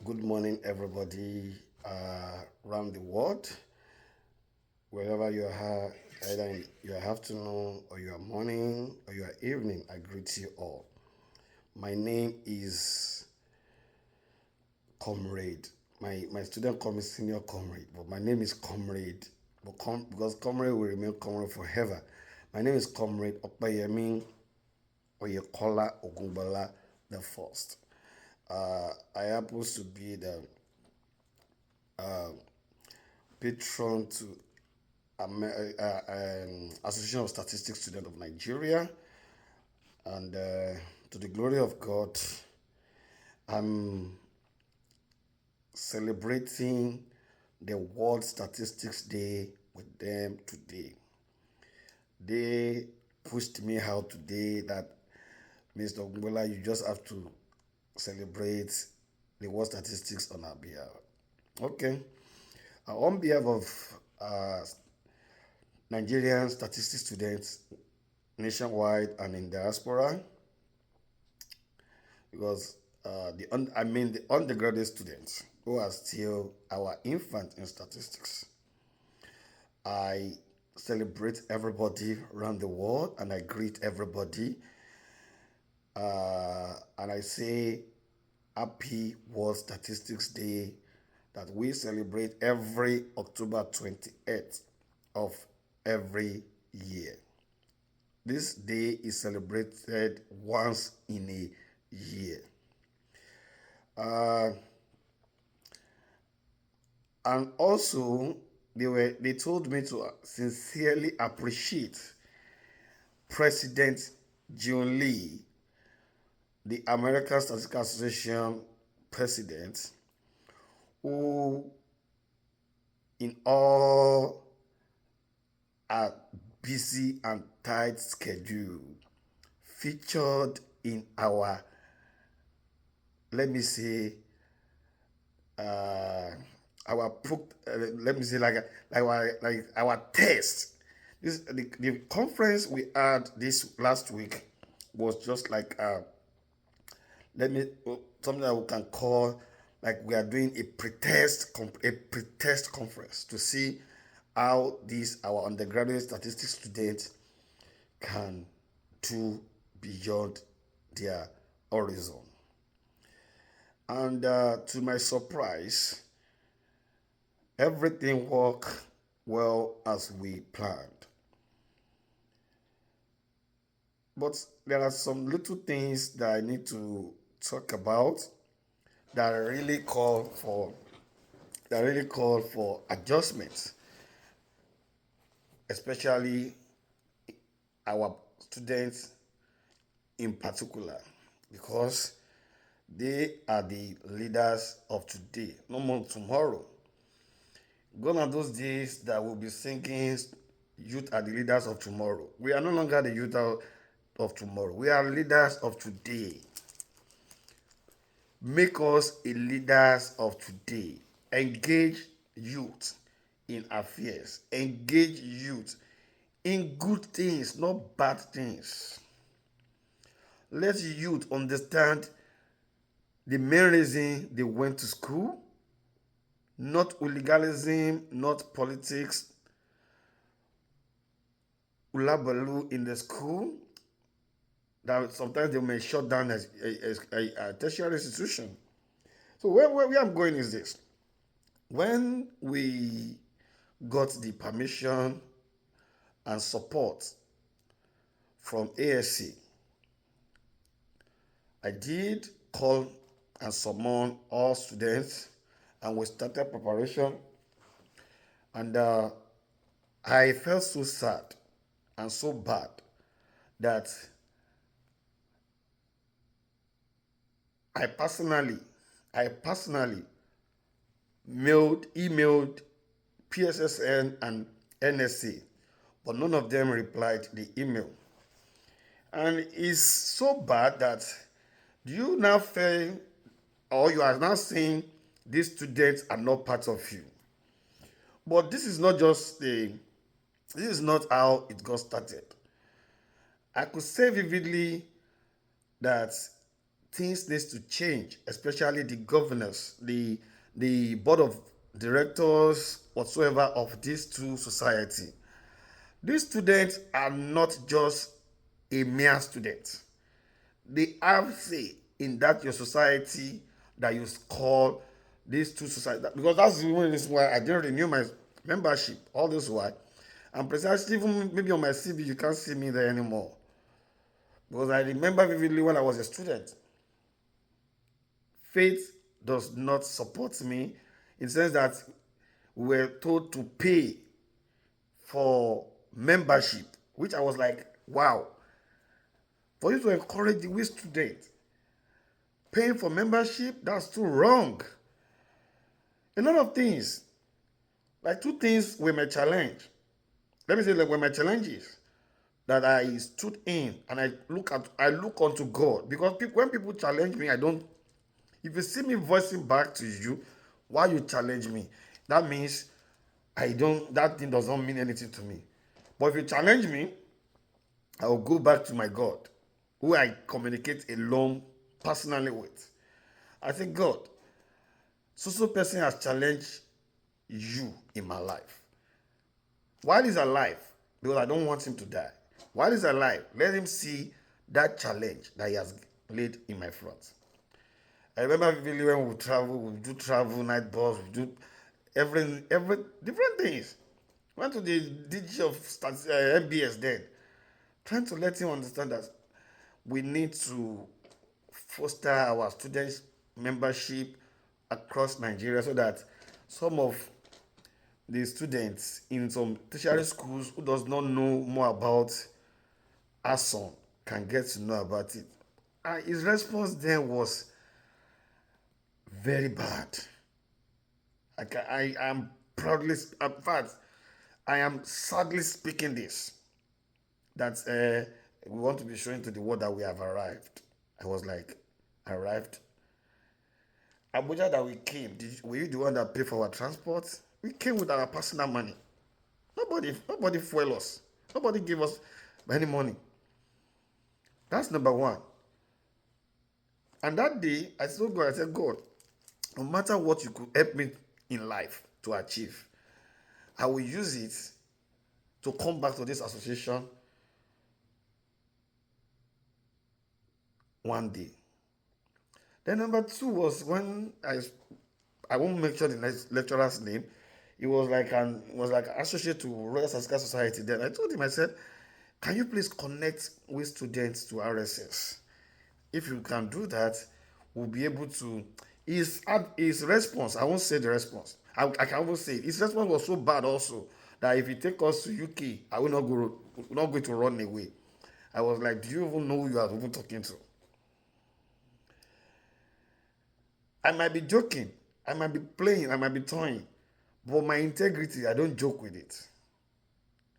Good morning, everybody around the world, wherever you are, either in your afternoon or your morning or your evening. I greet you all. My name is Comrade. My student call me Senior Comrade, but my name is Comrade. Because Comrade will remain Comrade forever. My name is Comrade Opayemi Oyekola Ogunbala the First. I happen to be the patron to Association of Statistics Students of Nigeria, and to the glory of God, I'm celebrating the World Statistics Day with them today. They pushed me out today that Mr. Ogunbola, you just have to celebrate the World Statistics on our behalf. Okay. On behalf of Nigerian statistics students nationwide and in diaspora, because the undergraduate students who are still our infant in statistics. I celebrate everybody around the world and I greet everybody. And I say Happy World Statistics Day that we celebrate every October 28th of every year. This day is celebrated once in a year. And also, they told me to sincerely appreciate President John Lee, the American Statistical Association president, who in all a busy and tight schedule featured in our, let me say, let me say like our test. The conference we had this last week was just like something that we can call like we are doing a pretest conference to see how these our undergraduate statistics students can do beyond their horizon. And to my surprise, everything worked well as we planned. But there are some little things that I need to talk about that really call for adjustments, especially our students in particular, because they are the leaders of today, no more tomorrow. Gone are those days that we'll be thinking youth are the leaders of tomorrow. We are no longer the youth of tomorrow. We are leaders of today. Make us a leaders of today. Engage youth in affairs. Engage youth in good things, not bad things. Let youth understand the main reason they went to school, not hooliganism, not politics, ulabalu in the school, that sometimes they may shut down as a tertiary institution. So where I'm going is this. When we got the permission and support from ASC, I did call and summon all students and we started preparation. And I felt so sad and so bad that I personally emailed PSSN and NSA, but none of them replied the email. And it's so bad that you now feel, or you are now saying these students are not part of you. But this is not how it got started. I could say vividly that things needs to change, especially the governors, the board of directors, whatsoever of these two society. These students are not just a mere student. They have say in that your society that you call these two society, because that's the one reason why I didn't renew my membership all this while. And precisely even maybe on my CV you can't see me there anymore. Because I remember vividly when I was a student. Faith does not support me in the sense that we were told to pay for membership, which I was like, wow, for you to encourage the weak student, paying for membership, that's too wrong. A lot of things, like two things were my challenge. Let me say, like, were my challenges that I stood in and I look unto God, because when people challenge me, I don't. If you see me voicing back to you, why you challenge me, that means I don't. That thing does not mean anything to me. But if you challenge me, I will go back to my God, who I communicate alone personally with. I say, God, so person has challenged you in my life. While he's alive, because I don't want him to die. While he's alive, let him see that challenge that he has laid in my front. I remember vividly when we do travel, night bus, we do every different things. Went to the DG of MBS then, trying to let him understand that we need to foster our students' membership across Nigeria so that some of the students in some tertiary schools who does not know more about ASSON can get to know about it. And his response then was very bad. I am proudly, in fact, I am sadly speaking this, that we want to be showing to the world that we have arrived. I was like, arrived? Abuja that we came, were you the one that paid for our transport? We came with our personal money. Nobody fuel us. Nobody gave us any money. That's number one. And that day, I told God, I said, God, no matter what you could help me in life to achieve, I will use it to come back to this association one day. Then number two was when I won't mention the next lecturer's name. He was like an associate to Royal Statistical Society. Then I told him, I said, can you please connect with students to RSS? If you can do that, we'll be able to. His response, I won't say the response. I can even say it. His response was so bad also that if you take us to UK, I will not going to run away. I was like, do you even know who you are even talking to? I might be joking, I might be playing, I might be toying, but my integrity, I don't joke with it.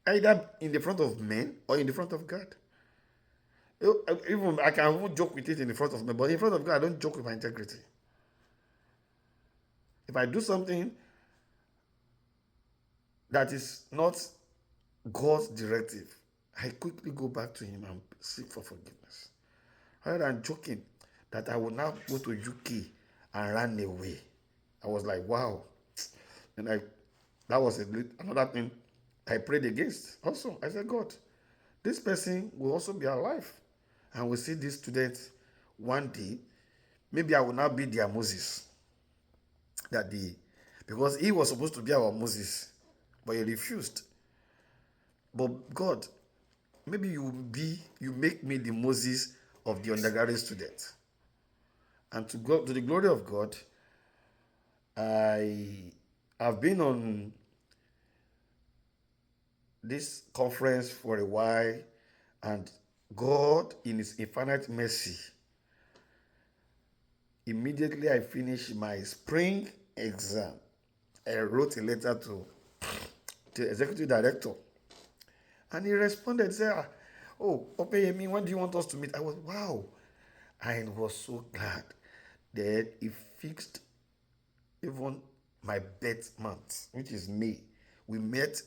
Either in the front of men or in the front of God. Even I can even joke with it in the front of men, but in front of God, I don't joke with my integrity. If I do something that is not God's directive, I quickly go back to Him and seek for forgiveness. Rather than joking that I will now go to UK and run away. I was like, wow. And that was another thing I prayed against. Also, I said, God, this person will also be alive. And we see these students one day. Maybe I will now be their Moses. Because he was supposed to be our Moses, but he refused. But God, maybe you make me the Moses of the undergraduate student. And to the glory of God, I have been on this conference for a while, and God, in His infinite mercy, immediately I finished my spring exam, I wrote a letter to the executive director, and he responded, said, "Oh, Opeyemi, when do you want us to meet?" I was, wow. I was so glad that he fixed even my birth month, which is May. We met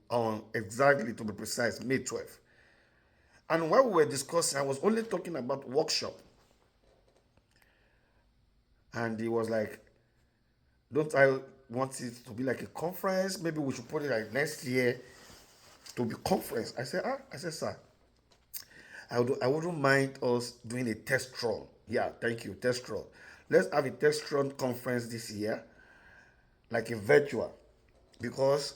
on exactly, to be precise, May 12th. And while we were discussing, I was only talking about workshop. And he was like, don't I want it to be like a conference? Maybe we should put it like next year to be conference. I said, sir, I wouldn't mind us doing a test run. Yeah, thank you, test run. Let's have a test run conference this year, like a virtual, because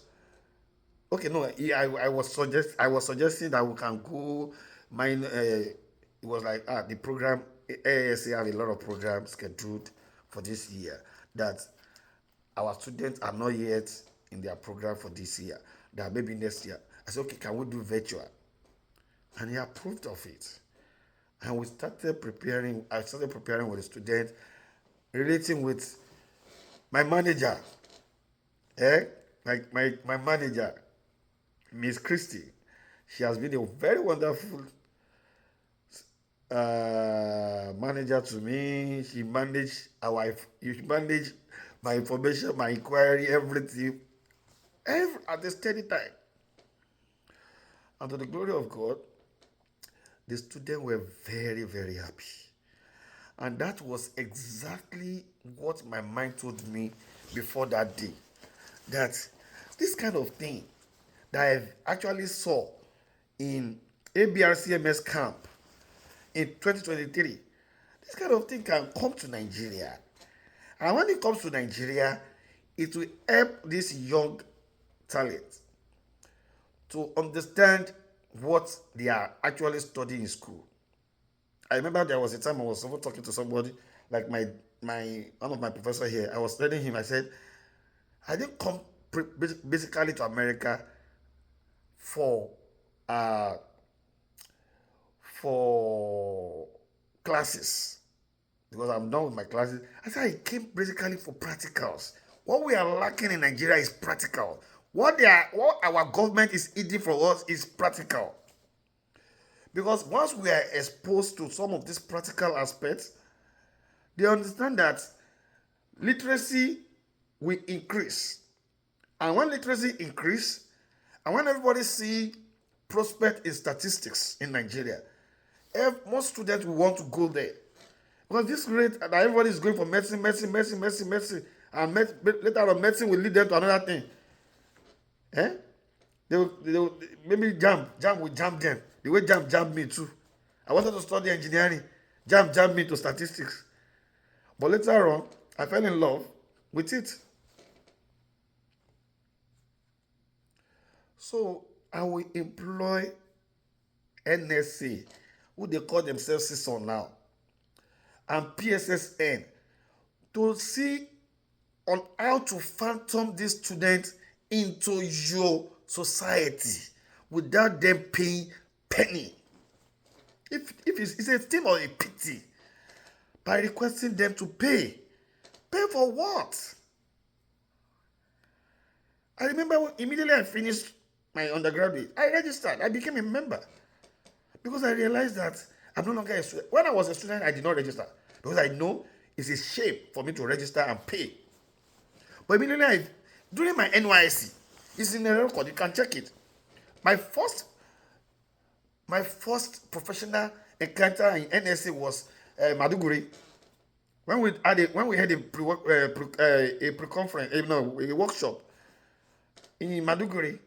okay, no, I was suggesting that we can go. Mine, it was like the program ASA have a lot of programs scheduled for this year that our students are not yet in their program for this year. That maybe next year. I said, okay, can we do virtual? And he approved of it. And we started preparing. I started preparing with the students, relating with my manager, eh? Like my manager, Miss Christie. She has been a very wonderful manager to me. She managed my information, my inquiry, everything, at the steady time. And to the glory of God, the students were very, very happy. And that was exactly what my mind told me before that day. That this kind of thing that I actually saw in ABRCMS camp in 2023, this kind of thing can come to Nigeria. And when it comes to Nigeria, it will help this young talent to understand what they are actually studying in school. I remember there was a time I was even talking to somebody, like my one of my professor here. I was telling him, I said, I didn't come basically to America for uh for classes, because I'm done with my classes. I said I came basically for practicals. What we are lacking in Nigeria is practical. What our government is eating for us is practical. Because once we are exposed to some of these practical aspects, they understand that literacy will increase. And when literacy increase, and when everybody see prospect in statistics in Nigeria, most students will want to go there. Because this rate that everybody is going for medicine, and later on medicine will lead them to another thing. Eh? They will maybe jam will jam them. The way jam jammed me too. I wanted to study engineering. Jam jammed me to statistics. But later on, I fell in love with it. So I will employ NSA, who they call themselves ASSON now, and PSSN to see on how to phantom these students into your society without them paying penny. If it's a thing or a pity, by requesting them to pay. Pay for what? I remember immediately I finished my undergraduate, I registered. I became a member because I realized that I'm no longer a student. When I was a student, I did not register because I know it's a shame for me to register and pay. But immediately during my NYSC, it's in the record. You can check it. My first professional encounter in NSA was Maduguri. When we had a pre-conference, a workshop in Maduguri.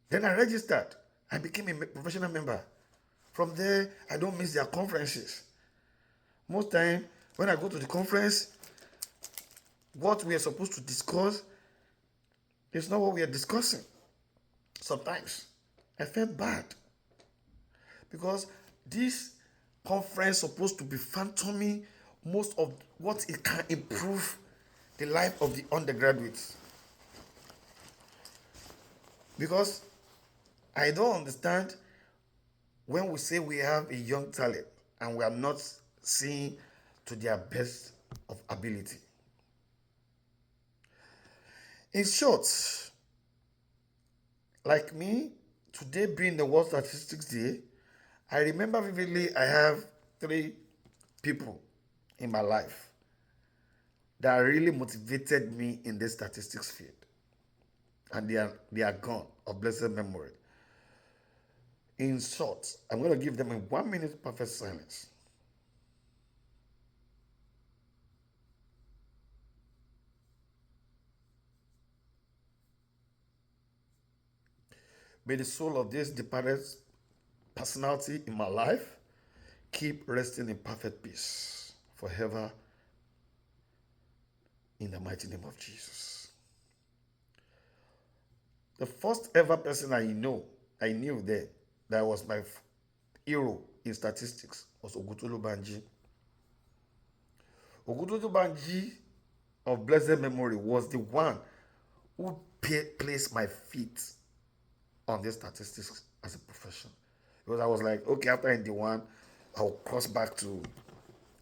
Then I registered. I became a professional member. From there, I don't miss their conferences. Most time, when I go to the conference, what we are supposed to discuss is not what we are discussing. Sometimes I felt bad because this conference is supposed to be phantoming most of what it can improve the life of the undergraduates. Because I don't understand when we say we have a young talent and we are not seeing to their best of ability. In short, like me, today being the World Statistics Day, I remember vividly I have 3 people in my life that really motivated me in this statistics field. And they are gone, of blessed memory. In short, I'm going to give them a 1 minute perfect silence. May the soul of this departed personality in my life keep resting in perfect peace forever in the mighty name of Jesus. The first ever person I knew then, that was my hero in statistics, was Ogutolu Banji. Ogutolu Banji of blessed memory was the one who placed my feet on this statistics as a profession. Because I was like, okay, after ND1, I'll cross back to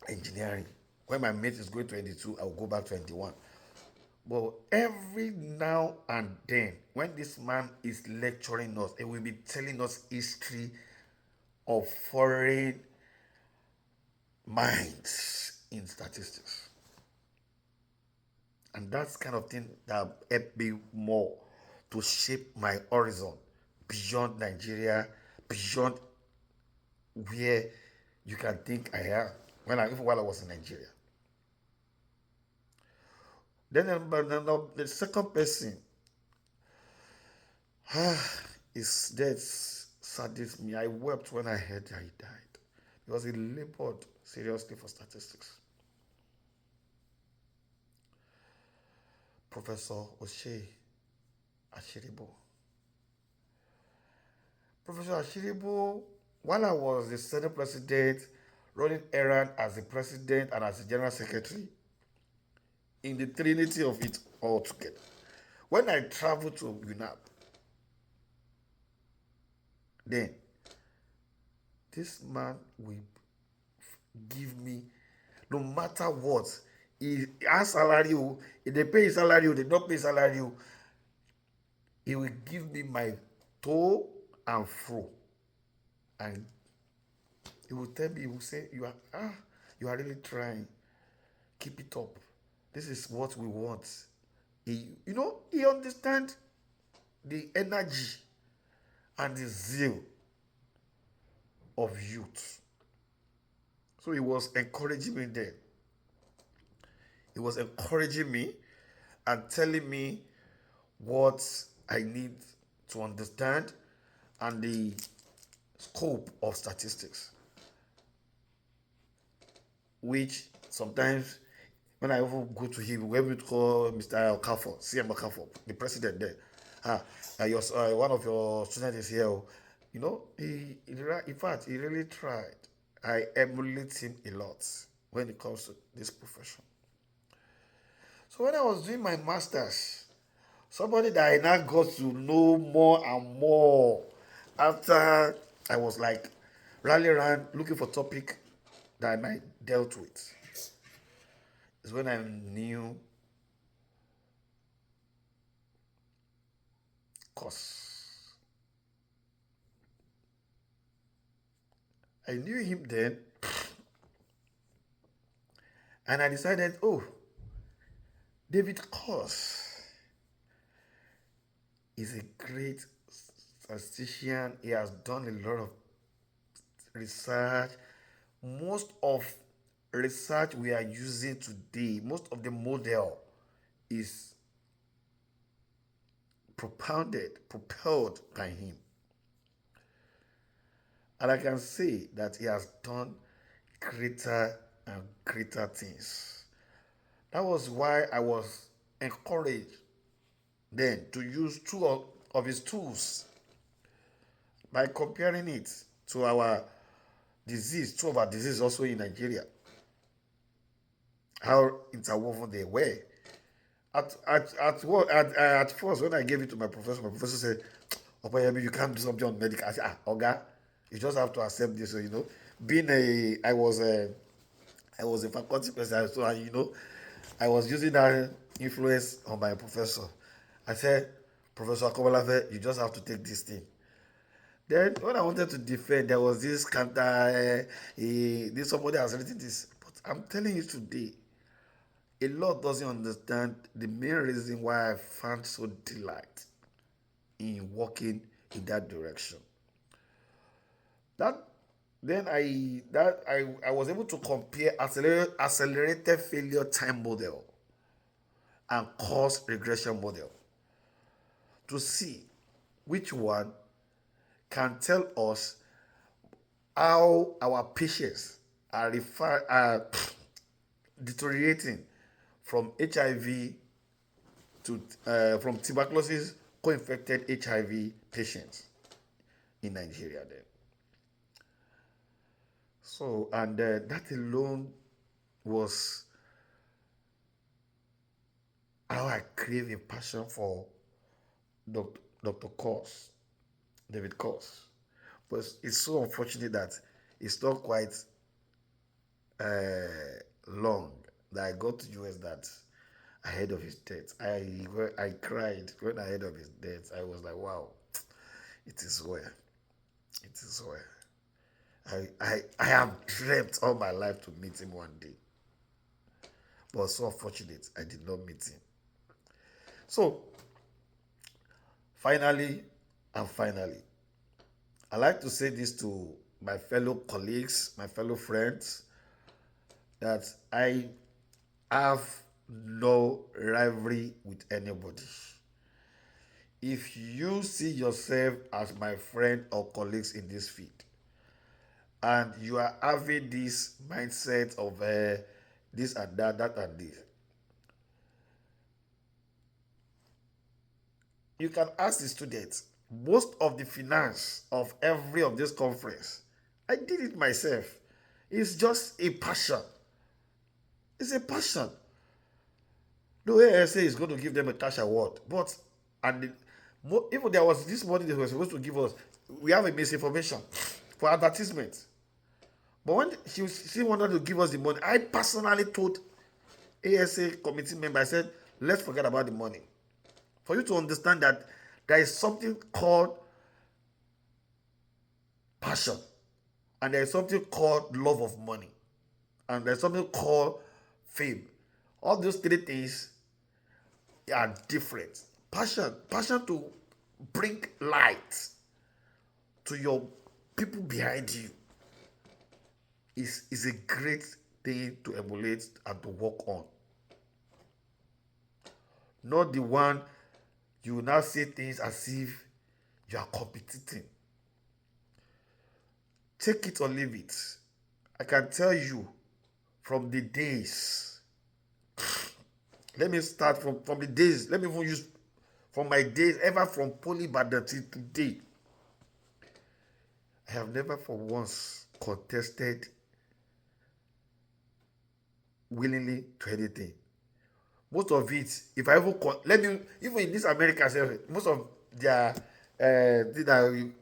engineering. When my mate is going to ND2, I'll go back to ND1. But every now and then, when this man is lecturing us, he will be telling us history of foreign minds in statistics. And that's kind of thing that helped me more to shape my horizon beyond Nigeria, beyond where you can think I am, even while I was in Nigeria. Then the second person is that saddens me. I wept when I heard that he died because he labored seriously for statistics. Professor Osei Ashiribo. Professor Ashiribo, while I was the Senate President, running errand as the President and as the General Secretary, in the trinity of it all together, when I traveled to UNAP, then this man will give me, no matter what, he has salary, if they pay his salary, they don't pay salary, he will give me my to and fro, and he will tell me, he will say, you are really trying, keep it up, this is what we want. He understands the energy and the zeal of youth. So he was encouraging me then. He was encouraging me and telling me what I need to understand and the scope of statistics, which sometimes when I even go to him, we would call Mr. Okafor, CM Okafor, the president there. One of your students is here. In fact, he really tried. I emulate him a lot when it comes to this profession. So when I was doing my master's, somebody that I now got to know more and more after I was like rallying around looking for topic that I might dealt with, is when I knew course. I knew him then, and I decided, David Course is a great statistician. He has done a lot of research. Most of research we are using today, most of the model is propelled by him. And I can say that he has done greater and greater things. That was why I was encouraged then to use two of his tools by comparing it to our disease, two of our diseases also in Nigeria, how interwoven they were. At first, when I gave it to my professor said, Opayemi, you can't do something on medical. I said, Oga, you just have to accept this. So, I was a faculty president, so I was using that influence on my professor. I said, Professor Akomolafe, you just have to take this thing. Then when I wanted to defend, there was this this somebody has written this. But I'm telling you today, a lot doesn't understand the main reason why I found so delight in walking in that direction. I was able to compare accelerated failure time model and cost regression model to see which one can tell us how our patients are deteriorating from HIV to from tuberculosis co-infected HIV patients in Nigeria. Then, so and that alone was how I crave a passion for Dr. Kors, David Kors. But it's so unfortunate that it's not quite long that I got to US that ahead of his death. I cried when I heard of his death. I was like, wow, it is well. It is well. I have dreamt all my life to meet him one day. But so unfortunate I did not meet him. So finally and finally, I like to say this to my fellow colleagues, my fellow friends, that I have no rivalry with anybody. If you see yourself as my friend or colleagues in this field, and you are having this mindset of this and that and this, you can ask the students. Most of the finance of every of this conference, I did it myself. It's just a passion. It's a passion. The ASA is going to give them a cash award, but and even there was this money they were supposed to give us, we have a misinformation for advertisement. But when she wanted to give us the money, I personally told ASA committee member, I said, let's forget about the money. For you to understand that there is something called passion, and there is something called love of money, and there's something called fame. All those three things are different. Passion to bring light to your people behind you is a great thing to emulate and to work on. Not the one you will now say things as if you are competing. Take it or leave it. I can tell you from the days, let me start from the days, let me even use from my days, ever from Poly Ibadan till today. I have never for once contested willingly to anything. Most of it, if I even even in this America, most of their thing that we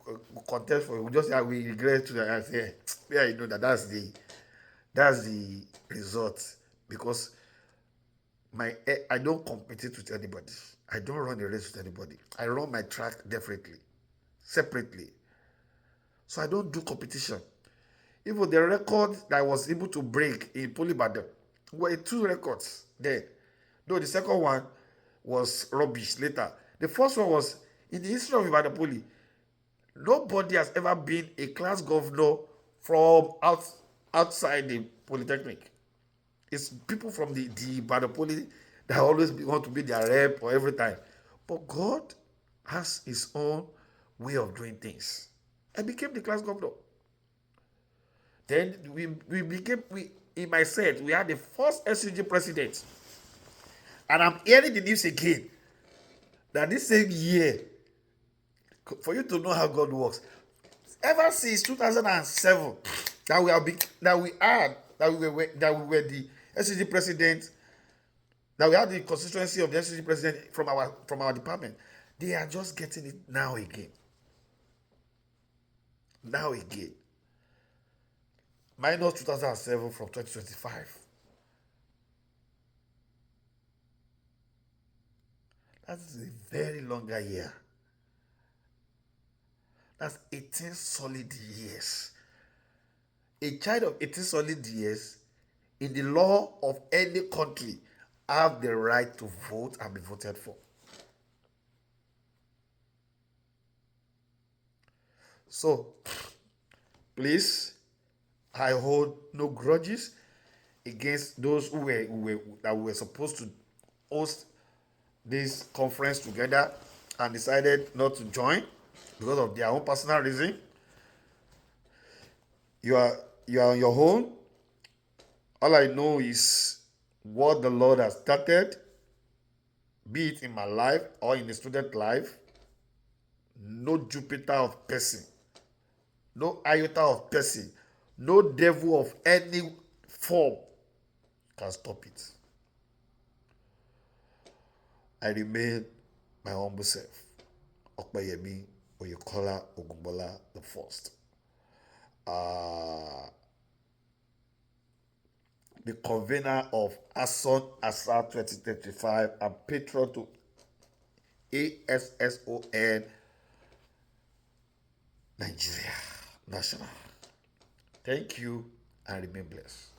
contest for, we just say we regret to and say, yeah, you know that's the result, because I don't compete with anybody. I don't run a race with anybody. I run my track differently, separately. So I don't do competition. Even the record that I was able to break in Poly Ibadan were 2 records there. Though the second one was rubbish later. The first one was in the history of Ibadan Poly. Nobody has ever been a class governor from outside the Polytechnic. It's people from the Ibadan Poly that always want to be their rep or every time. But God has his own way of doing things. I became the class governor. Then we in my set, we had the first SUG president. And I'm hearing the news again that this same year, for you to know how God works, ever since 2007, that we were the SUG president, that we had the constituency of the SUG president from our department. They are just getting it now again. Now again. Minus 2007 from 2025. That's a very longer year. That's 18 solid years. A child of 18 solid years in the law of any country have the right to vote and be voted for. So, please, I hold no grudges against those who were supposed to host this conference together and decided not to join. because of their own personal reason. You are you are on your own. All I know is what the Lord has started, be it in my life or in the student life. No Jupiter of person, no iota of person, no devil of any form can stop it. I remain my humble self, Okpayemi Oyekola Ogunbola the first. The convener of ASSON 2025 and patron to ASSON Nigeria National. Thank you and remain blessed.